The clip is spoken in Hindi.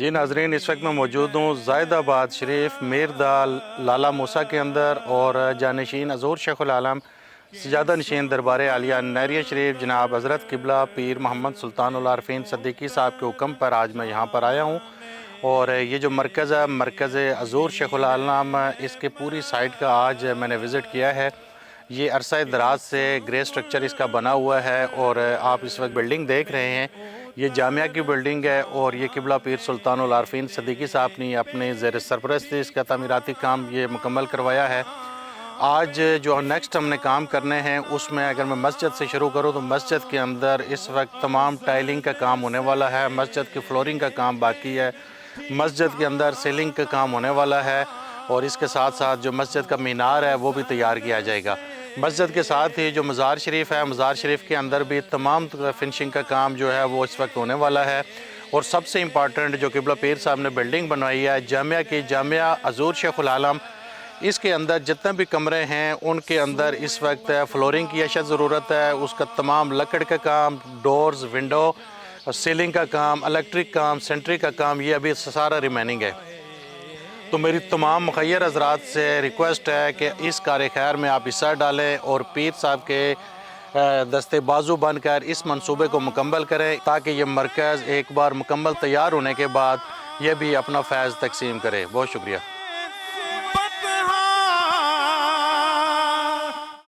जी नाजरीन, इस वक्त मैं मौजूद हूँ ज़ायदाबाद शरीफ मीरदाल लाला मूसा के अंदर और जानशीन हज़ूर शेखुल आलम सजादा नशीन दरबार आलिया नहरिया शरीफ जनाब हज़रत किबला पीर मोहम्मद सुल्तानुल आरफीन सद्दीकी साहब के हुक्म पर आज मैं यहाँ पर आया हूँ। और ये जो मरकज़ है, मरकज़ हज़ूर शेखुल आलम, इसके पूरी साइट का आज मैंने विज़िट किया है। ये अरसा दराज से ग्रे स्ट्रक्चर इसका बना हुआ है और आप इस वक्त बिल्डिंग देख रहे हैं, ये जामिया की बिल्डिंग है और ये किबला पीर सुल्तानुल आरफीन सद्दीकी साहब ने अपने ज़ेर सरपरस्ती इसका तमीराती काम ये मुकम्मल करवाया है। आज जो नेक्स्ट हमने काम करने हैं उसमें अगर मैं मस्जिद से शुरू करूं तो मस्जिद के अंदर इस वक्त तमाम टाइलिंग का काम होने वाला है, मस्जिद की फ्लोरिंग का काम बाकी है, मस्जिद के अंदर सीलिंग का काम होने वाला है और इसके साथ साथ जो मस्जिद का मीनार है वो भी तैयार किया जाएगा। मस्जिद के साथ ही जो मज़ार शरीफ है, मज़ार शरीफ के अंदर भी तमाम फिनिशिंग का काम जो है वो इस वक्त होने वाला है। और सबसे इम्पॉर्टेंट जो किबला पीर साहब ने बिल्डिंग बनवाई है जामिया की, जामिया हज़ूर शेखुल आलम, इसके अंदर जितने भी कमरे हैं उनके अंदर इस वक्त फ्लोरिंग की अशद ज़रूरत है। उसका तमाम लकड़ का काम, डोर्स, विंडो, सीलिंग का काम, इलेक्ट्रिक काम, सेंट्री का काम, ये अभी सारा रिमेनिंग है। तो मेरी तमाम मुखैर हज़रात से रिक्वेस्ट है कि इस कार खैर में आप हिस्सा डालें और पीर साहब के दस्ते बाजू बनकर इस मंसूबे को मुकम्मल करें ताकि ये मरकज़ एक बार मुकम्मल तैयार होने के बाद ये भी अपना फैज़ तकसीम करे। बहुत शुक्रिया।